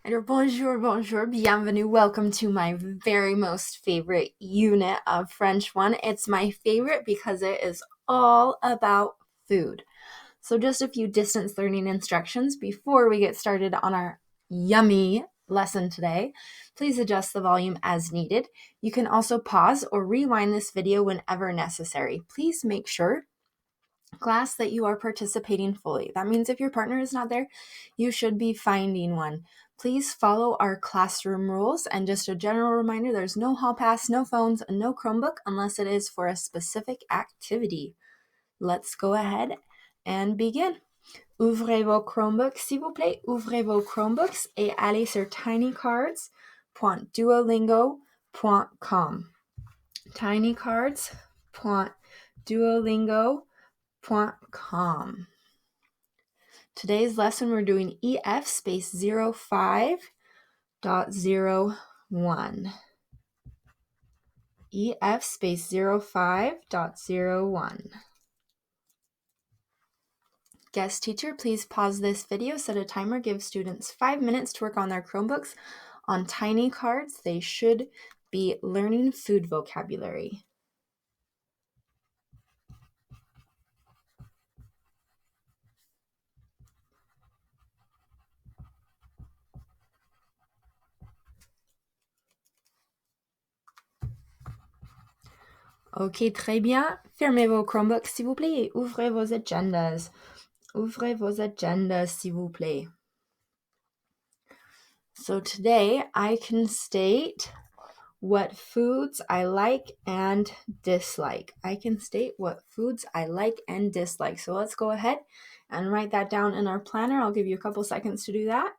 Alors, bonjour, bonjour, bienvenue, welcome to my very most favorite unit of French 1. It's my favorite because it is all about food. So just a few distance learning instructions before we get started on our yummy lesson today. Please adjust the volume as needed. You can also pause or rewind this video whenever necessary. Please make sure, class, that you are participating fully. That means if your partner is not there, you should be finding one. Please follow our classroom rules, and just a general reminder, there's no hall pass, no phones, and no Chromebook unless it is for a specific activity. Let's go ahead and begin. Ouvrez vos Chromebooks, s'il vous plaît. Ouvrez vos Chromebooks et allez sur tinycards.duolingo.com. tinycards.duolingo.com. Today's lesson, we're doing EF space 05.01. EF space 05.01. Guest teacher, please pause this video, set a timer, give students 5 minutes to work on their Chromebooks on tiny cards. They should be learning food vocabulary. Ok, très bien. Fermez vos Chromebooks, s'il vous plaît, et ouvrez vos agendas. Ouvrez vos agendas, s'il vous plaît. So today I can state what foods I like and dislike. I can state what foods I like and dislike. So let's go ahead and write that down in our planner. I'll give you a couple seconds to do that.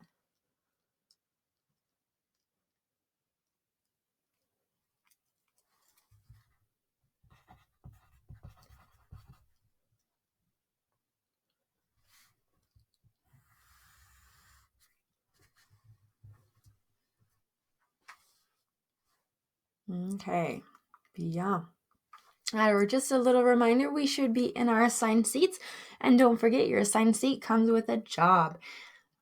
Okay, bien. Or just a little reminder, we should be in our assigned seats. And don't forget, your assigned seat comes with a job.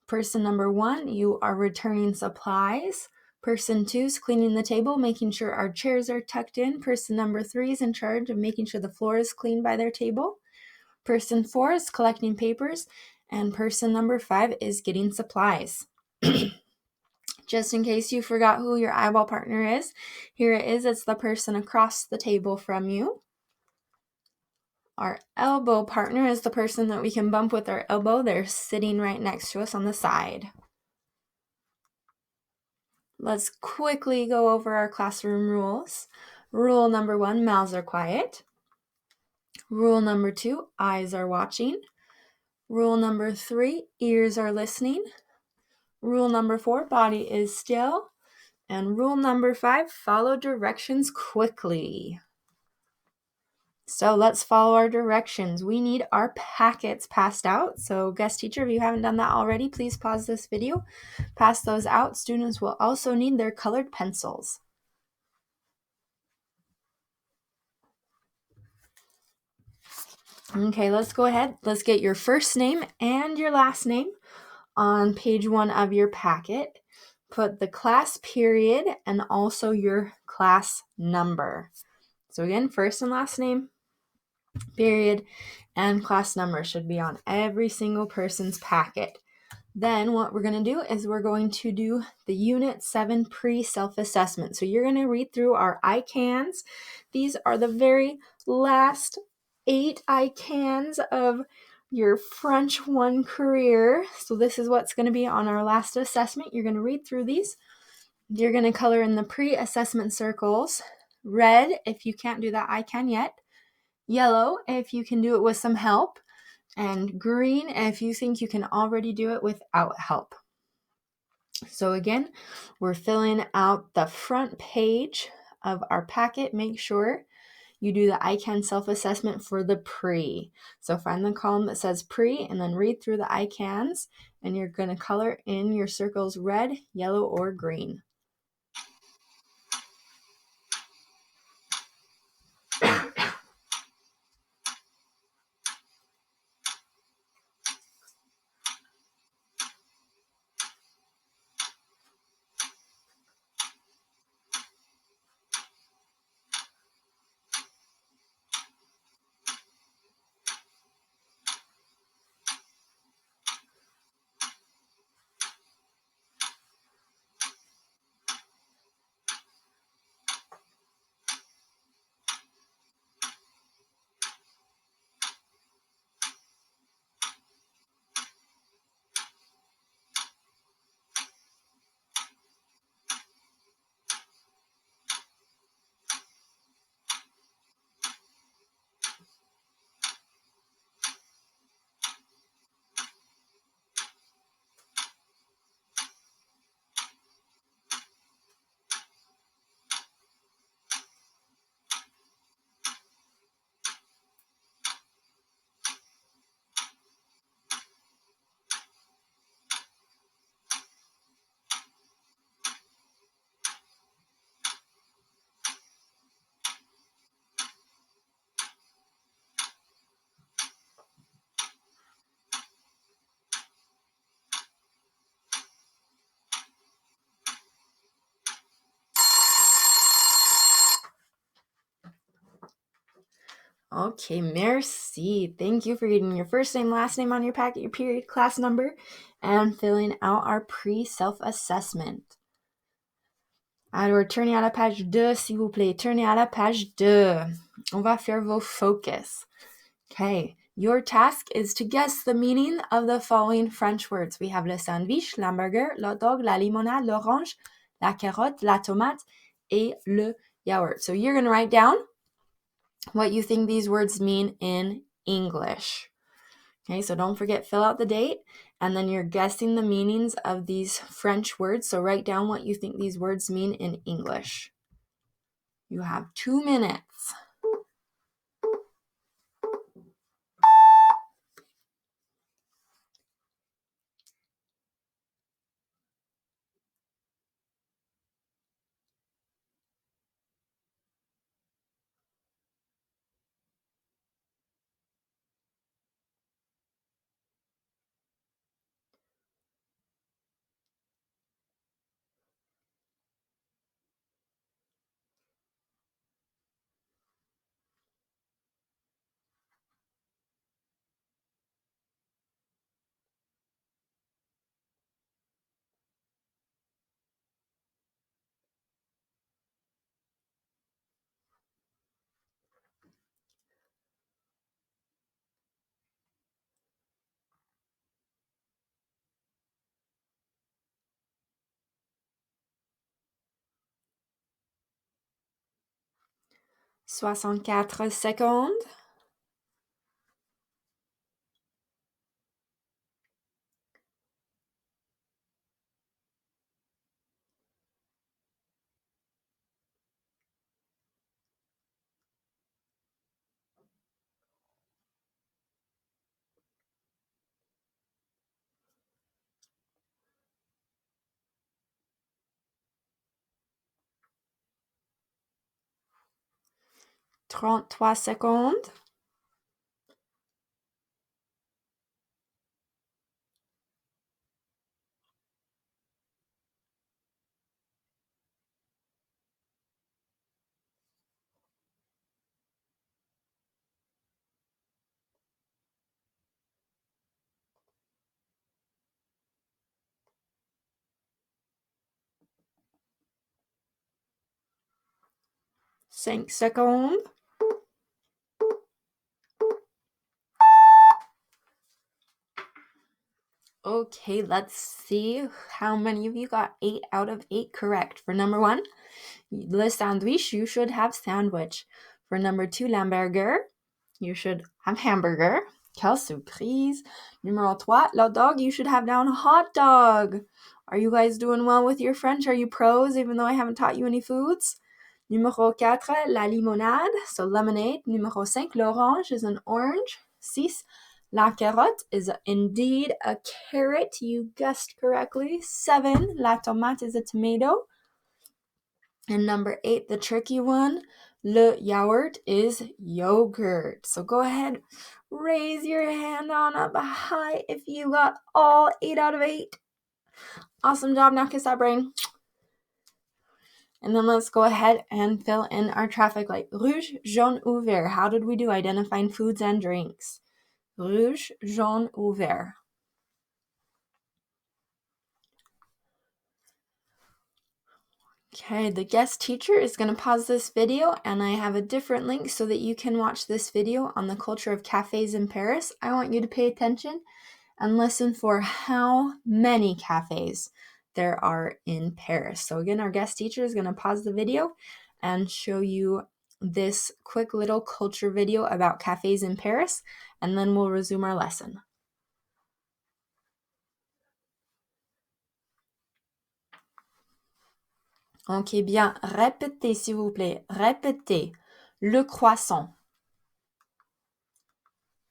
Person number 1, you are returning supplies. Person 2 is cleaning the table, making sure our chairs are tucked in. Person number 3 is in charge of making sure the floor is clean by their table. Person 4 is collecting papers. And person number 5 is getting supplies. Just in case you forgot who your eyeball partner is, here it is. It's the person across the table from you. Our elbow partner is the person that we can bump with our elbow. They're sitting right next to us on the side. Let's quickly go over our classroom rules. Rule number 1, mouths are quiet. Rule number 2, eyes are watching. Rule number 3, ears are listening. Rule number 4, body is still. And rule number 5, follow directions quickly. So let's follow our directions. We need our packets passed out. So guest teacher, if you haven't done that already, please pause this video. Pass those out. Students will also need their colored pencils. Okay, let's go ahead. Let's get your first name and your last name on page 1 of your packet. Put the class period and also your class number. So again, first and last name, period, and class number should be on every single person's packet. Then what we're going to do is we're going to do the Unit 7 pre-self-assessment. So you're going to read through our I cans. These are the very last 8 I cans of your French 1 career. So this is what's going to be on our last assessment. You're going to read through these. You're going to color in the pre-assessment circles. Red, if you can't do that I can yet. Yellow, if you can do it with some help. And green if you think you can already do it without help. So again, we're filling out the front page of our packet. Make sure you do the I Can self-assessment for the pre. So find the column that says pre and then read through the I Cans, and you're going to color in your circles red, yellow, or green. Okay, merci. Thank you for getting your first name, last name on your packet, your period, class number, and filling out our pre-self-assessment. Alors, tournez à la page 2, s'il vous plaît. Tournez à la page 2. On va faire vos focus. Okay, your task is to guess the meaning of the following French words. We have le sandwich, l'hamburger, le hot dog, la limonade, l'orange, la carotte, la tomate, et le yaourt. So you're going to write down what you think these words mean in English. Okay, so don't forget, fill out the date, and then you're guessing the meanings of these French words. So write down what you think these words mean in English. You have 2 minutes. Soixante-quatre secondes. Trente-trois secondes. Cinq secondes. Okay, let's see how many of you got 8 out of 8 correct. For number 1, le sandwich, you should have sandwich. For number 2, l'hamburger, you should have hamburger. Quelle surprise. Numéro 3, le dog, you should have down hot dog. Are you guys doing well with your French? Are you pros, even though I haven't taught you any foods? Numéro 4, la limonade, so lemonade. Numéro 5, l'orange is an orange. 6, la carotte is indeed a carrot. You guessed correctly. 7, la tomate is a tomato. And number 8, the tricky one, le yaourt is yogurt. So go ahead, raise your hand on up high if you got all 8 out of 8. Awesome job. Now kiss that brain. And then let's go ahead and fill in our traffic light. Rouge, jaune, ou vert. How did we do identifying foods and drinks? Rouge, jaune, ou vert. Okay, the guest teacher is going to pause this video, and I have a different link so that you can watch this video on the culture of cafes in Paris. I want you to pay attention and listen for how many cafes there are in Paris. So again, our guest teacher is going to pause the video and show you this quick little culture video about cafes in Paris, and then we'll resume our lesson. Ok, bien, répétez s'il vous plaît. Répétez. Le croissant.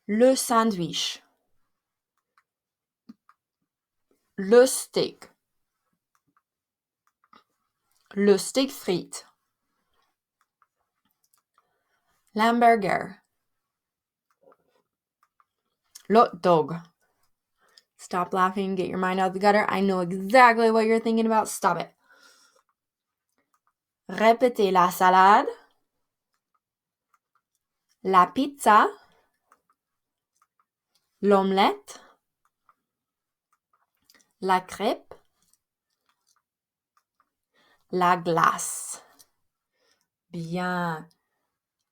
Le sandwich. Le steak. Le steak frites. L'hamburger. L'hot dog. Stop laughing, get your mind out of the gutter. I know exactly what you're thinking about. Stop it. Répétez la salade. la pizza, l'omelette, la crêpe, la glace. Bien.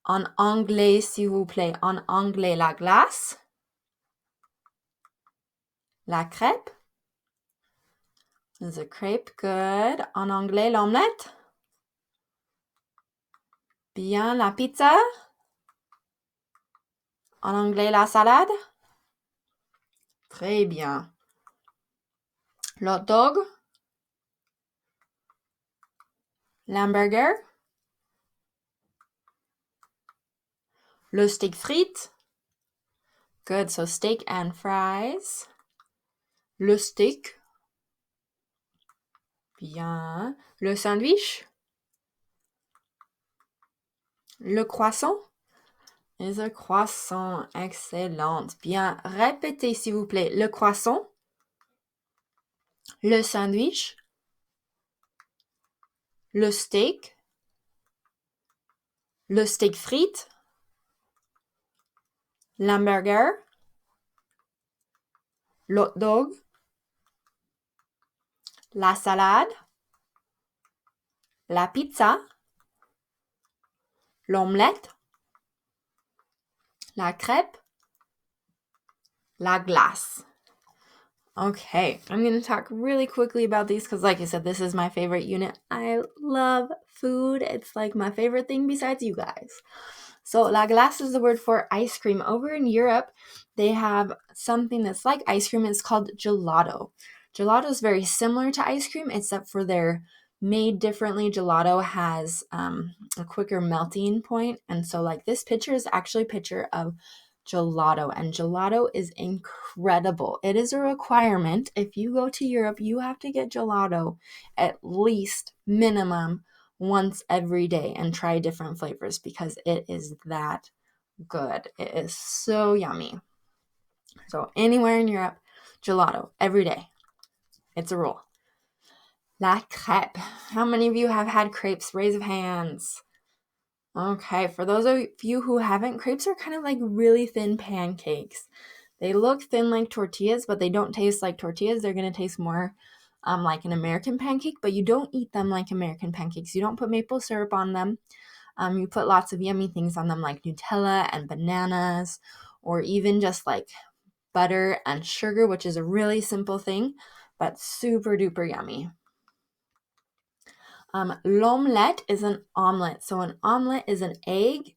En anglais, s'il vous plaît. En anglais, la glace, la crêpe. The crepe, good. En anglais, l'omelette. Bien, la pizza. En anglais, la salade. Très bien. L'hot dog. L'hamburger. Le steak frites. Good, so steak and fries. Le steak. Bien. Le sandwich. Le croissant. Is a croissant. Excellente. Bien. Répétez, s'il vous plaît. Le croissant. Le sandwich. Le steak frites. L'hamburger. L'hot dog. La salade. La pizza. L'omelette. La crêpe. La glace. Okay, I'm going to talk really quickly about these because, like I said, this is my favorite unit. I love food. It's like my favorite thing besides you guys. So, la glace is the word for ice cream. Over in Europe, they have something that's like ice cream. It's called gelato. Gelato is very similar to ice cream, except for they're made differently. Gelato has a quicker melting point. And so, like, this picture is actually a picture of gelato, and gelato is incredible. It is a requirement. If you go to Europe, you have to get gelato at least minimum once every day and try different flavors because it is that good. It is so yummy. So anywhere in Europe, gelato every day. It's a rule. La crêpe. How many of you have had crepes? Raise of hands. Okay, for those of you who haven't, crepes are kind of like really thin pancakes. They look thin like tortillas, but they don't taste like tortillas. They're going to taste more like an American pancake, but you don't eat them like American pancakes. You don't put maple syrup on them. You put lots of yummy things on them like Nutella and bananas, or even just like butter and sugar, which is a really simple thing, but super duper yummy. L'omelette is an omelet. So an omelet is an egg,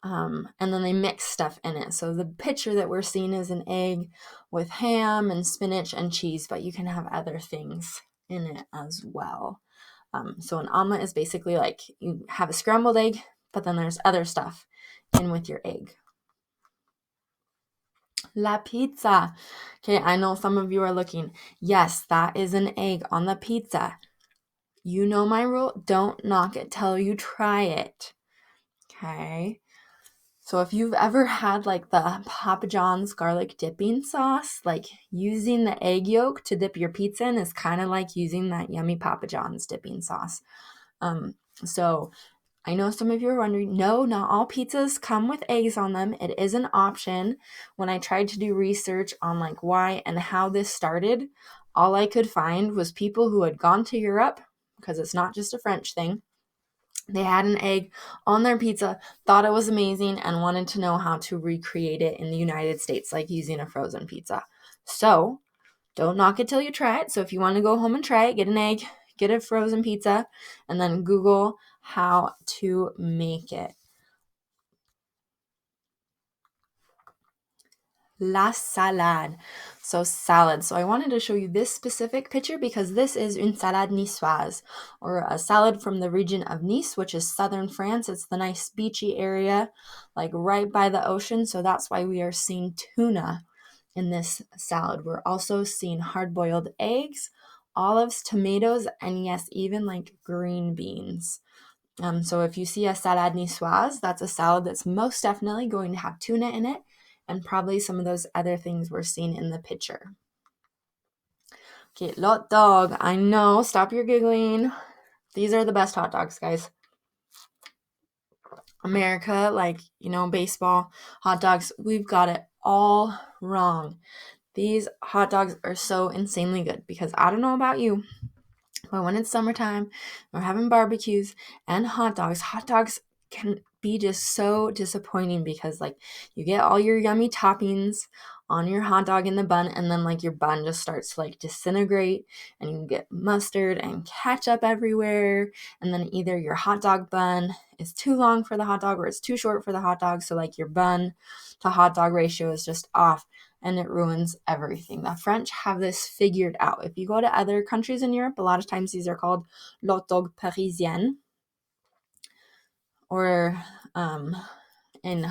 and then they mix stuff in it. So the picture that we're seeing is an egg with ham and spinach and cheese, but you can have other things in it as well. So an omelet is basically like you have a scrambled egg, but then there's other stuff in with your egg. La pizza. Okay, I know some of you are looking. Yes, that is an egg on the pizza. You know my rule. Don't knock it till you try it. Okay. So if you've ever had like the Papa John's garlic dipping sauce, like using the egg yolk to dip your pizza in is kind of like using that yummy Papa John's dipping sauce. So I know some of you are wondering, no, not all pizzas come with eggs on them. It is an option. When I tried to do research on like why and how this started, all I could find was people who had gone to Europe, because it's not just a French thing. They had an egg on their pizza, thought it was amazing, and wanted to know how to recreate it in the United States, like using a frozen pizza. So don't knock it till you try it. So if you want to go home and try it, get an egg, get a frozen pizza, and then Google how to make it. La salade. So salad. So I wanted to show you this specific picture because this is une salade niçoise, or a salad from the region of Nice, which is southern France. It's the nice beachy area, like right by the ocean. So that's why we are seeing tuna in this salad. We're also seeing hard-boiled eggs, olives, tomatoes, and yes, even like green beans. So if you see a salade niçoise, that's a salad that's most definitely going to have tuna in it, and probably some of those other things we're seeing in the picture. Okay, hot dog. I know, stop your giggling. These are the best hot dogs, guys. America, like, baseball, hot dogs, we've got it all wrong. These hot dogs are so insanely good because I don't know about you, but when it's summertime, we're having barbecues and hot dogs can be just so disappointing because like you get all your yummy toppings on your hot dog in the bun, and then like your bun just starts to like disintegrate, and you get mustard and ketchup everywhere, and then either your hot dog bun is too long for the hot dog or it's too short for the hot dog, so like your bun to hot dog ratio is just off, and it ruins everything. The French have this figured out. If you go to other countries in Europe, a lot of times these are called hot dog parisienne, or in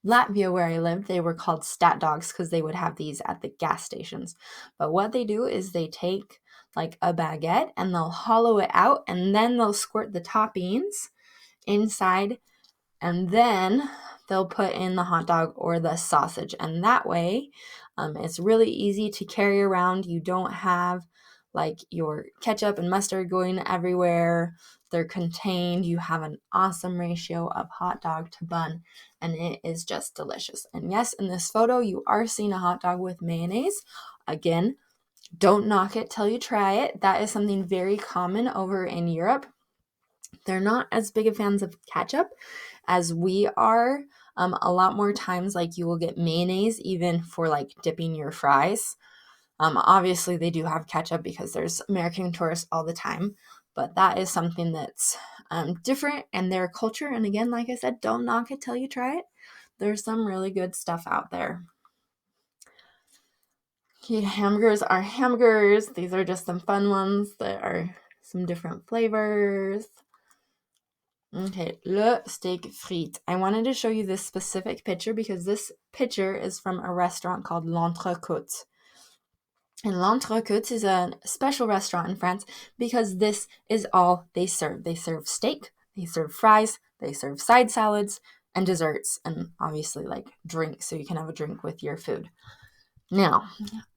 Latvia, where I lived, they were called stat dogs because they would have these at the gas stations. But what they do is they take like a baguette and they'll hollow it out, and then they'll squirt the toppings inside, and then they'll put in the hot dog or the sausage. And that way, it's really easy to carry around. You don't have like your ketchup and mustard going everywhere. They're contained. You have an awesome ratio of hot dog to bun, and it is just delicious. And yes, in this photo, you are seeing a hot dog with mayonnaise. Again, don't knock it till you try it. That is something very common over in Europe. They're not as big of fans of ketchup as we are. A lot more times, like you will get mayonnaise even for like dipping your fries. Obviously, they do have ketchup because there's American tourists all the time, but that is something that's different in their culture. And again, like I said, don't knock it till you try it. There's some really good stuff out there. Okay, hamburgers are hamburgers. These are just some fun ones that are some different flavors. Okay, le steak frites. I wanted to show you this specific picture because this picture is from a restaurant called L'Entrecôte. And L'Entrecôte is a special restaurant in France because this is all they serve. They serve steak, they serve fries, they serve side salads and desserts, and obviously like drinks, so you can have a drink with your food. Now,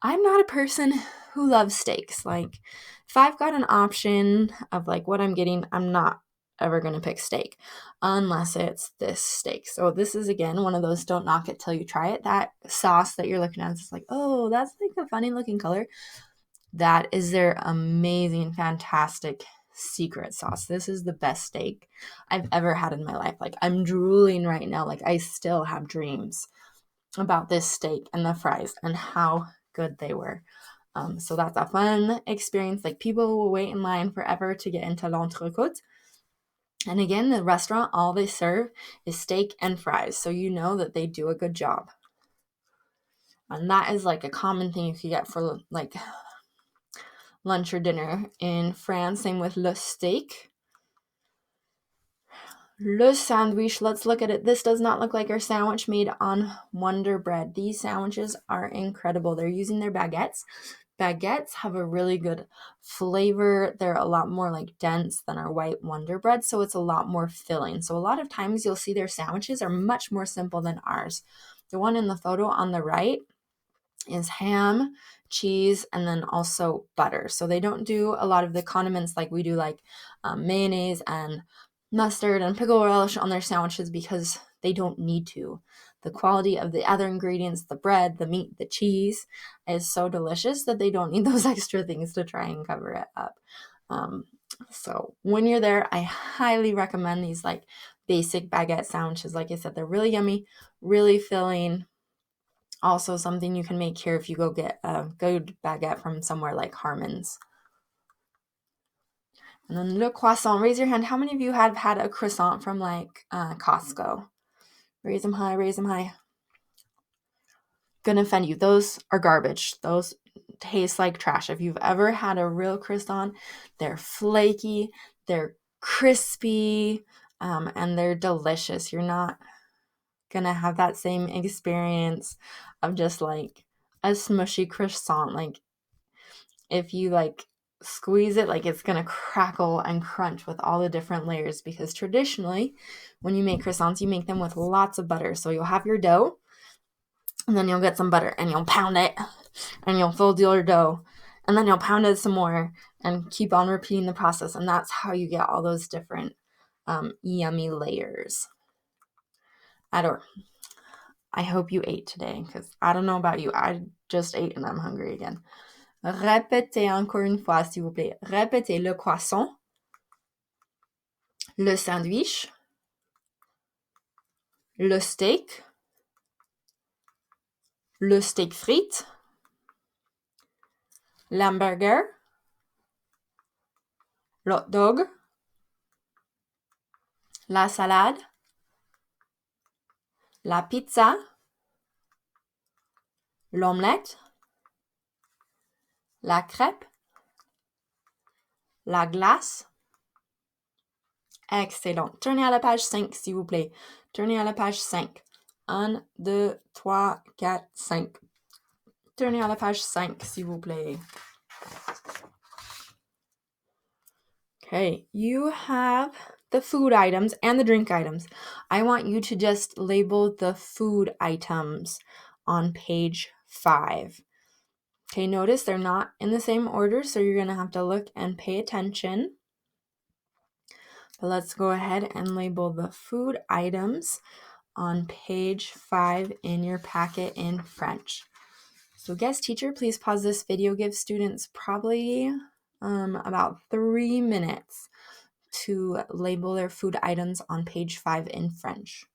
I'm not a person who loves steaks. Like, if I've got an option of like what I'm getting, I'm not ever going to pick steak unless it's this steak. So this is again one of those don't knock it till you try it. That sauce that you're looking at is like, oh, that's like a funny looking color. That is their amazing, fantastic secret sauce. This is the best steak I've ever had in my life. Like, I'm drooling right now. Like, I still have dreams about this steak and the fries and how good they were. So that's a fun experience. Like, people will wait in line forever to get into L'Entrecôte. And again, the restaurant, all they serve is steak and fries. So you know that they do a good job. And that is like a common thing you could get for like lunch or dinner in France. Same with le steak. Le sandwich, let's look at it. This does not look like our sandwich made on Wonder Bread. These sandwiches are incredible. They're using their baguettes. Baguettes have a really good flavor. They're a lot more like dense than our white Wonder Bread, so it's a lot more filling. So a lot of times you'll see their sandwiches are much more simple than ours. The one in the photo on the right is ham, cheese, and then also butter. So they don't do a lot of the condiments like we do, like mayonnaise and mustard and pickle relish on their sandwiches because they don't need to. The quality of the other ingredients, the bread, the meat, the cheese, is so delicious that they don't need those extra things to try and cover it up. So when you're there, I highly recommend these like basic baguette sandwiches. Like I said, they're really yummy, really filling. Also something you can make here if you go get a good baguette from somewhere like Harmon's. And then le croissant. Raise your hand. How many of you have had a croissant from like Costco? Raise them high, raise them high. Gonna offend you. Those are garbage. Those taste like trash. If you've ever had a real croissant, they're flaky, they're crispy, and they're delicious. You're not gonna have that same experience of just like a smushy croissant. Like, if you like squeeze it, like it's gonna crackle and crunch with all the different layers, because traditionally when you make croissants, you make them with lots of butter. So you'll have your dough, and then you'll get some butter and you'll pound it, and you'll fold your dough, and then you'll pound it some more and keep on repeating the process. And that's how you get all those different yummy layers. Alors, I hope you ate today, because I don't know about you. I just ate and I'm hungry again. Répétez encore une fois, s'il vous plaît. Répétez le croissant, le sandwich, le steak frites, l'hamburger, l'hot dog, la salade, la pizza, l'omelette, la crêpe, la glace. Excellent. Tournez à la page 5, s'il vous plaît. Tournez à la page 5. 1, 2, 3, 4, 5. Tournez à la page 5, s'il vous plaît. Okay, you have the food items and the drink items. I want you to just label the food items on page 5. Okay, notice they're not in the same order, so you're going to have to look and pay attention. But let's go ahead and label the food items on page 5 in your packet in French. So guest teacher, please pause this video. Give students probably about 3 minutes to label their food items on page 5 in French.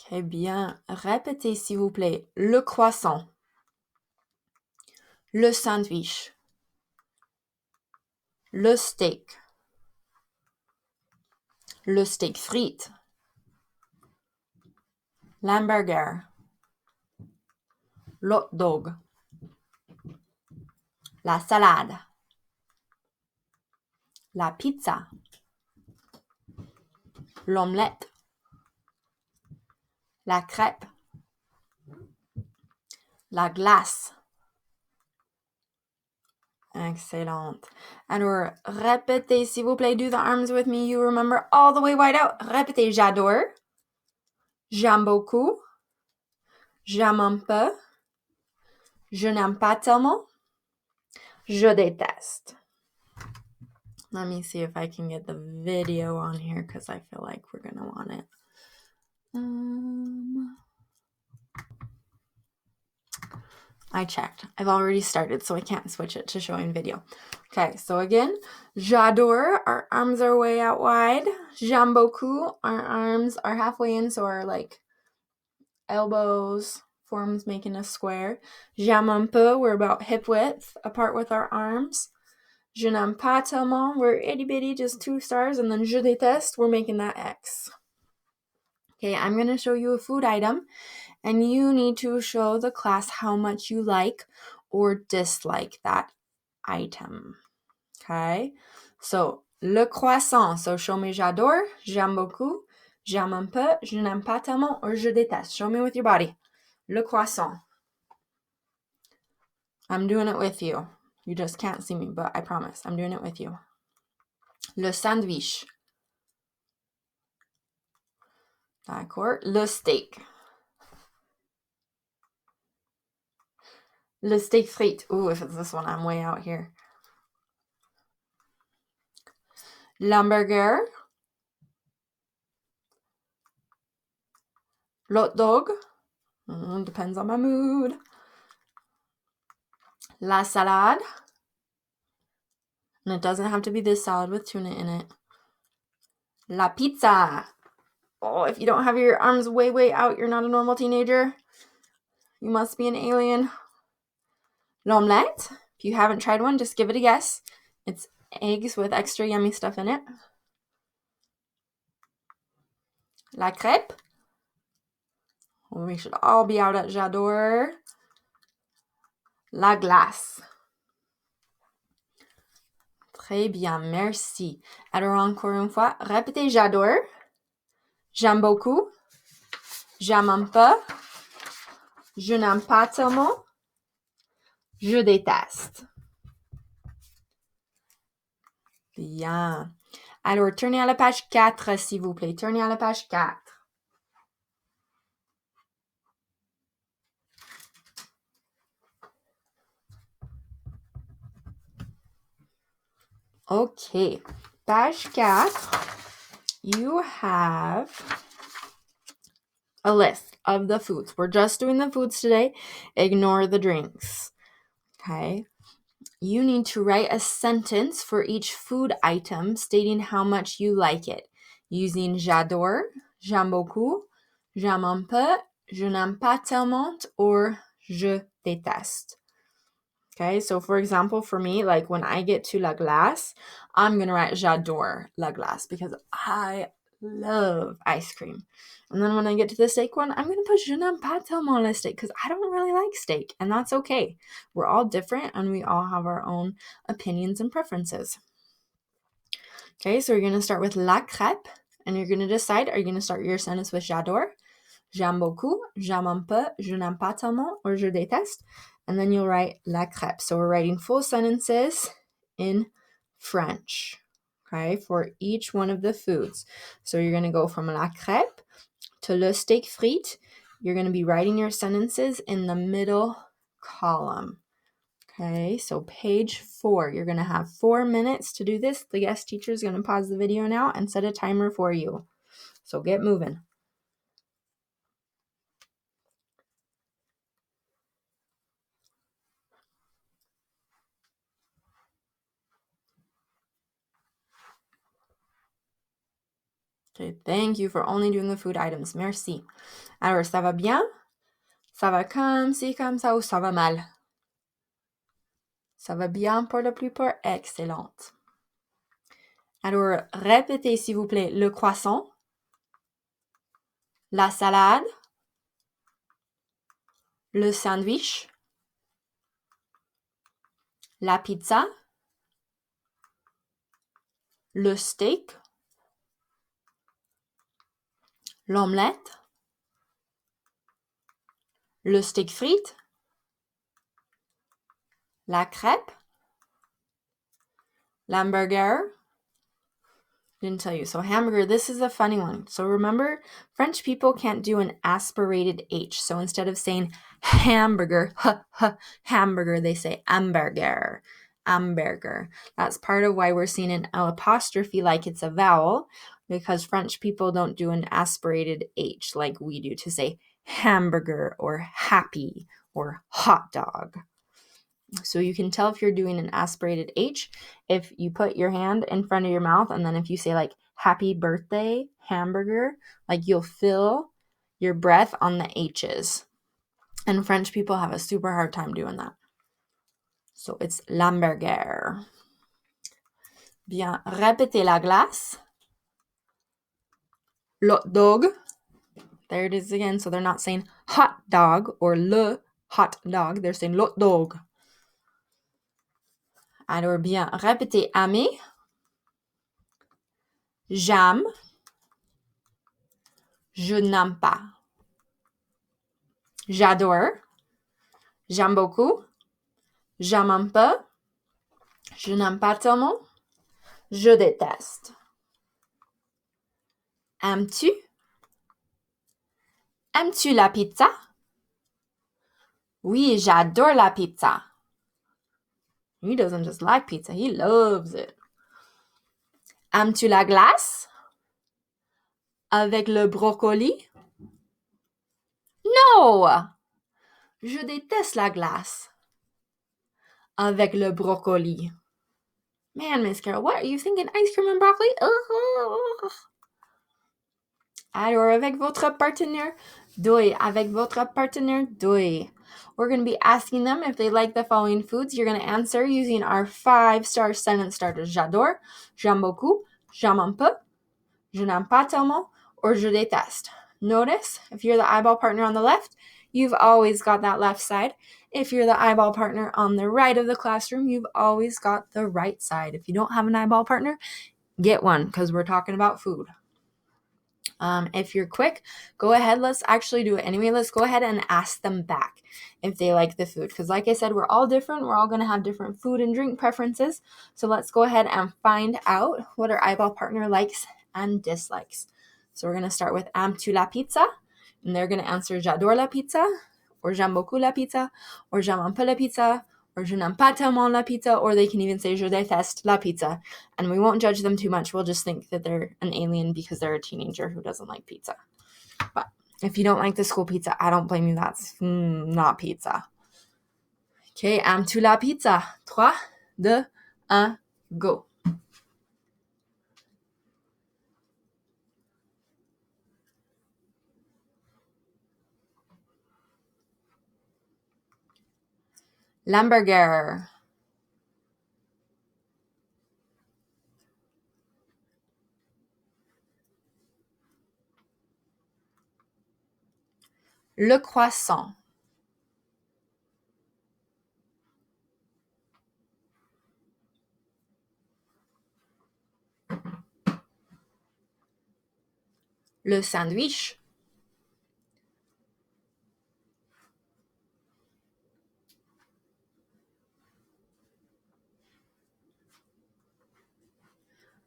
Okay, bien. Répétez, s'il vous plaît. Le croissant. Le sandwich. Le steak frites. L'hamburger. L'hot dog. La salade. La pizza. L'omelette. La crêpe. La glace. Excellent. Alors, répétez, s'il vous plaît. Do the arms with me. You remember all the way wide out. Répétez. J'adore. J'aime beaucoup. J'aime un peu. Je n'aime pas tellement. Je déteste. Let me see if I can get the video on here because I feel like we're going to want it. I checked. I've already started, so I can't switch it to showing video. Okay, so again, j'adore, our arms are way out wide. J'aime beaucoup, our arms are halfway in, so our like elbows forms making a square. J'aime un peu, we're about hip width apart with our arms. Je n'aime pas tellement, we're itty bitty, just 2 stars, and then je déteste, we're making that X. Okay, I'm going to show you a food item, and you need to show the class how much you like or dislike that item. Okay, so le croissant, so show me j'adore, j'aime beaucoup, j'aime un peu, je n'aime pas tellement, or je déteste. Show me with your body. Le croissant. I'm doing it with you. You just can't see me, but I promise I'm doing it with you. Le sandwich. D'accord. Le steak. Le steak frites. Ooh, if it's this one, I'm way out here. L'hamburger. L'hot dog. Depends on my mood. La salade. And it doesn't have to be this salad with tuna in it. La pizza. Oh, if you don't have your arms way, way out, you're not a normal teenager. You must be an alien. L'omelette. If you haven't tried one, just give it a guess. It's eggs with extra yummy stuff in it. La crêpe. We should all be out at j'adore. La glace. Très bien, merci. Alors encore une fois, répétez j'adore. J'aime beaucoup. J'aime un peu. Je n'aime pas tellement. Je déteste. Bien. Alors, tournez à la page 4, s'il vous plaît. Tournez à la page 4. Okay, page 4, you have a list of the foods. We're just doing the foods today. Ignore the drinks. Okay. You need to write a sentence for each food item stating how much you like it using j'adore, j'aime beaucoup, j'aime un peu, je n'aime pas tellement, or je déteste. Okay, so for example, for me, like when I get to la glace, I'm going to write j'adore la glace because I love ice cream. And then when I get to the steak one, I'm going to put je n'aime pas tellement le steak because I don't really like steak, and that's okay. We're all different and we all have our own opinions and preferences. Okay, so you're going to start with la crêpe, and you're going to decide, are you going to start your sentence with j'adore, j'aime beaucoup, j'aime un peu, je n'aime pas tellement, or je déteste? And then you'll write la crêpe. So we're writing full sentences in French, okay, for each one of the foods. So you're going to go from la crêpe to le steak frites. You're going to be writing your sentences in the middle column. Okay, so page 4. You're going to have 4 minutes to do this. The guest teacher is going to pause the video now and set a timer for you. So get moving. Okay, thank you for only doing the food items. Merci. Alors, ça va bien? Ça va comme ci, comme ça, ou ça va mal? Ça va bien pour la plupart? Excellente. Alors, répétez s'il vous plaît le croissant, la salade, le sandwich, la pizza, le steak, l'omelette, le steak frites, la crêpe, l'hamburger. Didn't tell you. So hamburger, this is a funny one. So remember, French people can't do an aspirated H. So instead of saying hamburger, hamburger, they say hamburger, hamburger. That's part of why we're seeing an apostrophe like it's a vowel, because French people don't do an aspirated H like we do to say hamburger or happy or hot dog. So you can tell if you're doing an aspirated H if you put your hand in front of your mouth, and then if you say like happy birthday hamburger, like you'll feel your breath on the H's. And French people have a super hard time doing that. So it's l'hamburger. Bien, répétez la glace. L'hot dog. There it is again. So they're not saying hot dog or le hot dog. They're saying l'hot dog. Alors bien, répétez aimer. J'aime. Je n'aime pas. J'adore. J'aime beaucoup. J'aime un peu. Je n'aime pas tellement. Je déteste. Aimes-tu? Aimes-tu la pizza? Oui, j'adore la pizza. He doesn't just like pizza, he loves it. Aimes-tu la glace? Avec le brocoli? No! Je déteste la glace. Avec le brocoli. Man, Miss Carol, what are you thinking? Ice cream and broccoli? Ugh. Alors, avec votre partenaire, doy. Avec votre partenaire, doy. We're going to be asking them if they like the following foods. You're going to answer using our 5-star sentence starters. J'adore, j'aime beaucoup, j'aime un peu, je n'aime pas tellement, or je déteste. Notice, if you're the eyeball partner on the left, you've always got that left side. If you're the eyeball partner on the right of the classroom, you've always got the right side. If you don't have an eyeball partner, get one because we're talking about food. If you're quick, go ahead. Let's actually do it anyway. Let's go ahead and ask them back if they like the food. Because like I said, we're all different. We're all going to have different food and drink preferences. So let's go ahead and find out what our eyeball partner likes and dislikes. So we're going to start with aimes-tu la pizza? And they're going to answer j'adore la pizza, or j'aime beaucoup la pizza, or j'aime un peu la pizza, or je n'aime pas tellement la pizza, or they can even say je déteste la pizza. And we won't judge them too much. We'll just think that they're an alien because they're a teenager who doesn't like pizza. But if you don't like the school pizza, I don't blame you. That's not pizza. Okay, aimes-tu la pizza? 3, 2, 1, go. L'hamburger. Le croissant. Le sandwich.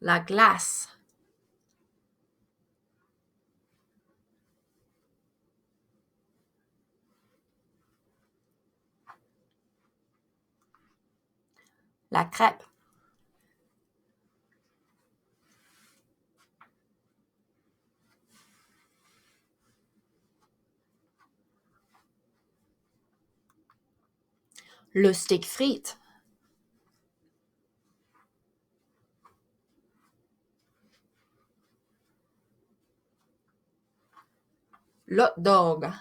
La glace. La crêpe. Le steak frites. L'hot dog.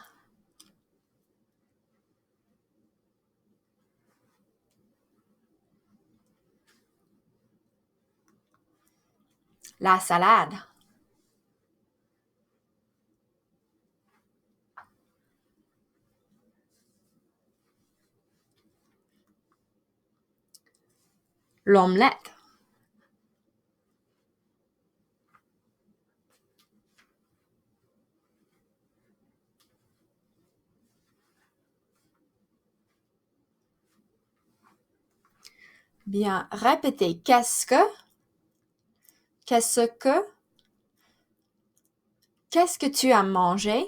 La salade. L'omelette. Bien, répétez. Qu'est-ce que? Qu'est-ce que? Qu'est-ce que tu as mangé?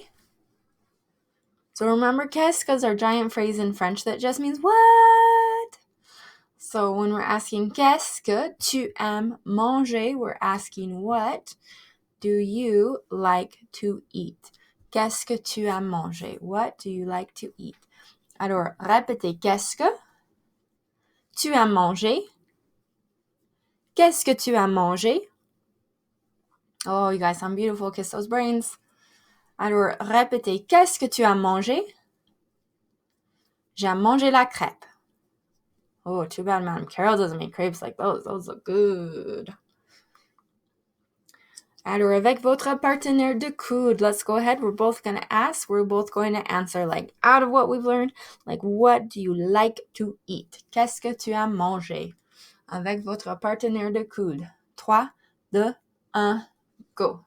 So remember, qu'est-ce que is our giant phrase in French that just means what? So when we're asking qu'est-ce que tu aimes manger, we're asking what do you like to eat? Qu'est-ce que tu aimes manger? What do you like to eat? Alors, répétez. Qu'est-ce que tu aimes manger? Qu'est-ce que tu aimes manger? Oh, you guys sound beautiful. Kiss those brains. Alors, répétez. Qu'est-ce que tu as mangé? J'ai mangé la crêpe. Oh, too bad Madame Carol doesn't make crepes like those. Those look good. Alors, avec votre partenaire de coude, let's go ahead. We're both going to ask. We're both going to answer, like, out of what we've learned, like, what do you like to eat? Qu'est-ce que tu as mangé? Avec votre partenaire de coude. 3, 2, 1, go.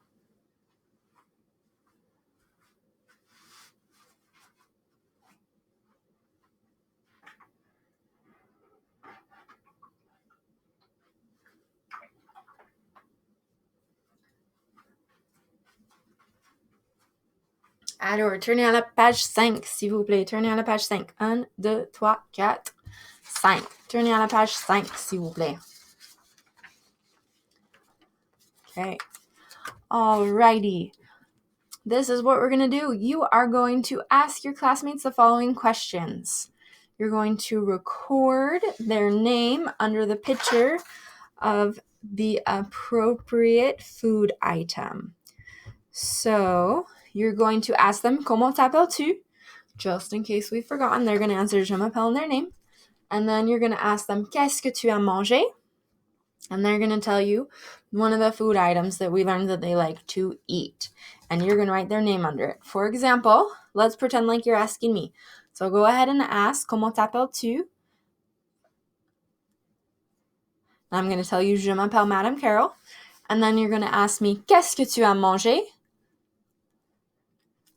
Alors, tournez à la page 5, s'il vous plaît. Tournez à la page 5. 1, 2, 3, 4, 5. Tournez à la page 5, s'il vous plaît. Okay. Alrighty. This is what we're going to do. You are going to ask your classmates the following questions. You're going to record their name under the picture of the appropriate food item. So, you're going to ask them, comment t'appelles-tu? Just in case we've forgotten, they're going to answer je m'appelle in their name. And then you're going to ask them, qu'est-ce que tu as mangé? And they're going to tell you one of the food items that we learned that they like to eat. And you're going to write their name under it. For example, let's pretend like you're asking me. So go ahead and ask, comment t'appelles-tu? I'm going to tell you, je m'appelle Madame Carol. And then you're going to ask me, qu'est-ce que tu as mangé?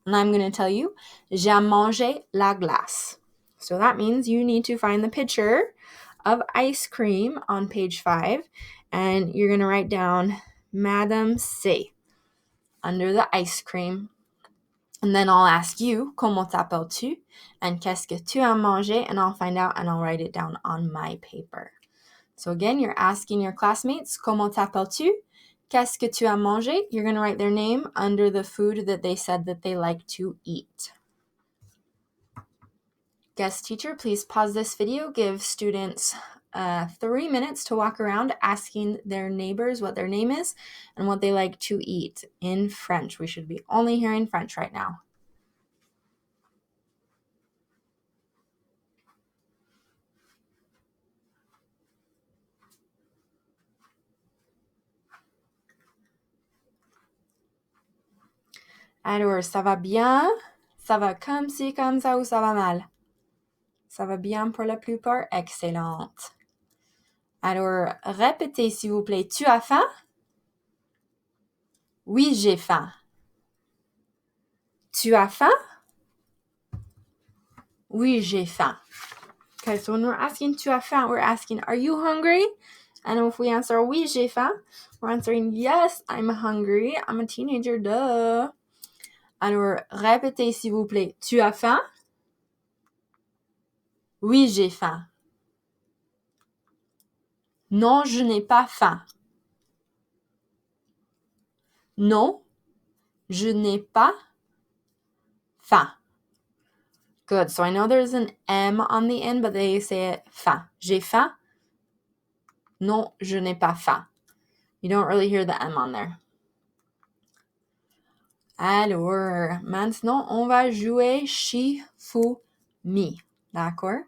And I'm going to tell you, j'ai mangé la glace. So that means you need to find the picture of ice cream on page 5. And you're going to write down Madame C under the ice cream. And then I'll ask you, comment t'appelles-tu? And qu'est-ce que tu as mangé? And I'll find out and I'll write it down on my paper. So again, you're asking your classmates, comment t'appelles-tu? Qu'est-ce que tu as mangé? You're going to write their name under the food that they said that they like to eat. Guest teacher, please pause this video. Give students 3 minutes to walk around asking their neighbors what their name is and what they like to eat in French. We should be only hearing French right now. Alors, ça va bien? Ça va comme ci, comme ça ou ça va mal? Ça va bien pour la plupart? Excellente. Alors, répétez s'il vous plaît. Tu as faim? Oui, j'ai faim. Tu as faim? Oui, j'ai faim. Okay, so when we're asking tu as faim, we're asking, are you hungry? And if we answer oui, j'ai faim, we're answering yes, I'm hungry. I'm a teenager, duh. Alors, répétez s'il vous plaît. Tu as faim? Oui, j'ai faim. Non, je n'ai pas faim. Non, je n'ai pas faim. Good. So I know there's an M on the end, but they say it faim. J'ai faim. Non, je n'ai pas faim. You don't really hear the M on there. Alors, maintenant, on va jouer Shifumi. D'accord?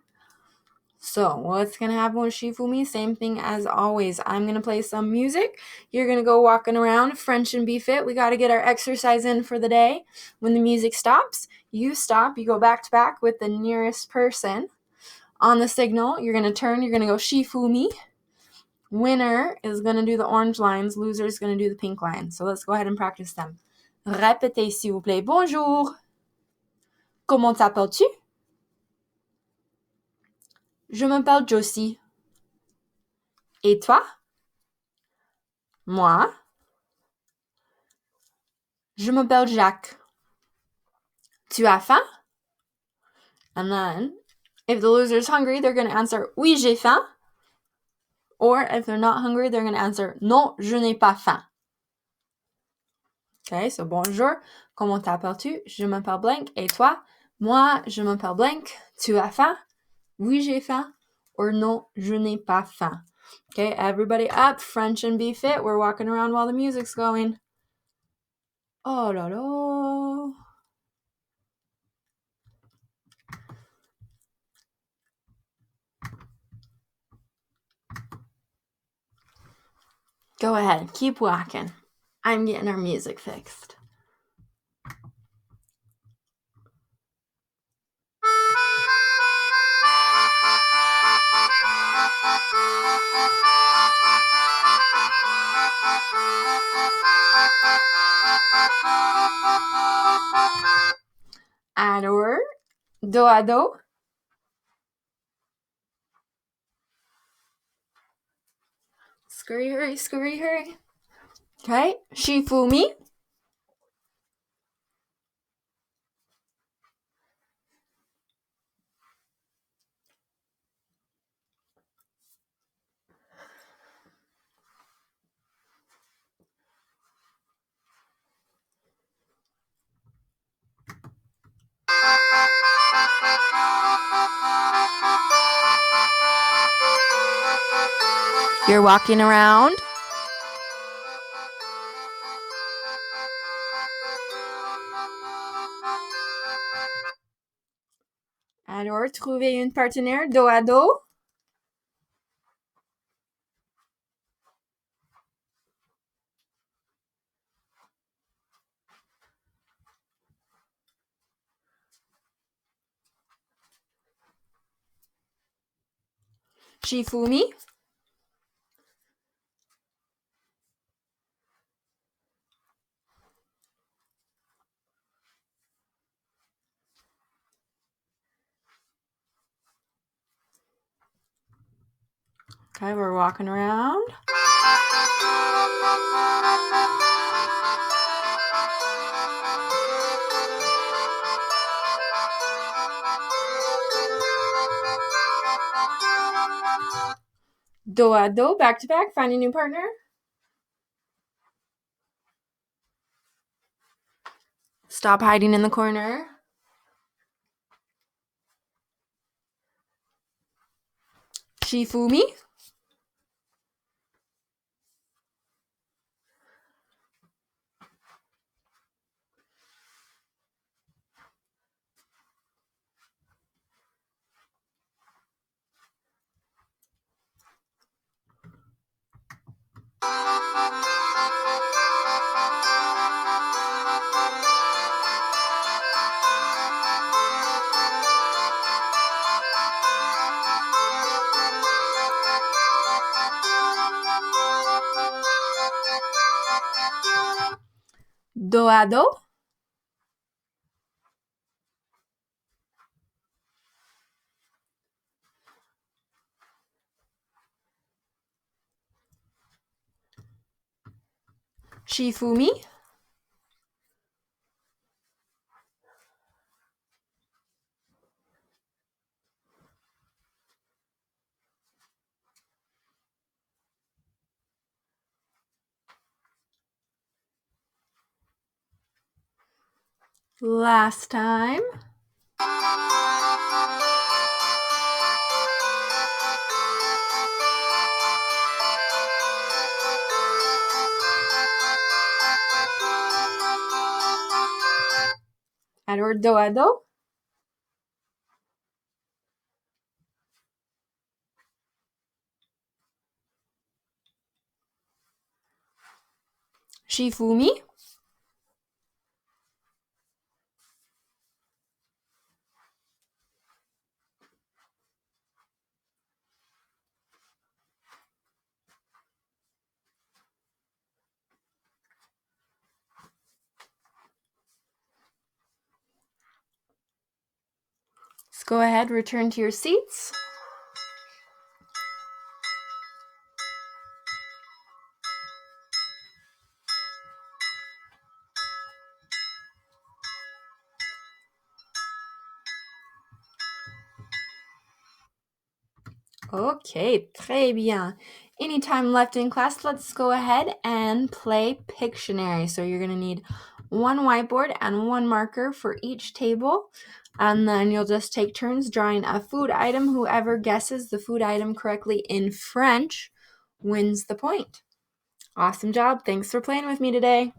So, what's going to happen with Shifumi? Same thing as always. I'm going to play some music. You're going to go walking around, French and be fit. We got to get our exercise in for the day. When the music stops, you stop. You go back to back with the nearest person. On the signal, you're going to turn. You're going to go Shifumi. Winner is going to do the orange lines. Loser is going to do the pink lines. So let's go ahead and practice them. Répétez s'il vous plaît. Bonjour. Comment t'appelles-tu? Je m'appelle Josie. Et toi? Moi? Je m'appelle Jacques. Tu as faim? And then, if the loser is hungry, they're going to answer oui, j'ai faim. Or if they're not hungry, they're going to answer non, je n'ai pas faim. Okay, so bonjour. Comment t'appelles-tu? Je m'appelle blank. Et toi? Moi, je m'appelle blank. Tu as faim? Oui, j'ai faim. Or non, je n'ai pas faim. Okay, everybody up, French and be fit. We're walking around while the music's going. Oh là là. Go ahead, keep walking. I'm getting our music fixed. Alors, dos à dos. Scurry, hurry, scurry, hurry. Okay, Shifumi. You're walking around. Alors, trouver une partenaire dos à dos. Shifumi. Okay, we're walking around. Dos à dos, back to back, find a new partner. Stop hiding in the corner. Shifumi. Dos à dos. Shifumi. Last time. Alors, dos à dos. Shifumi. Let's go ahead, return to your seats. Okay, très bien. Any time left in class, let's go ahead and play Pictionary. So you're going to need one whiteboard and one marker for each table. And then you'll just take turns drawing a food item. Whoever guesses the food item correctly in French wins the point. Awesome job. Thanks for playing with me today.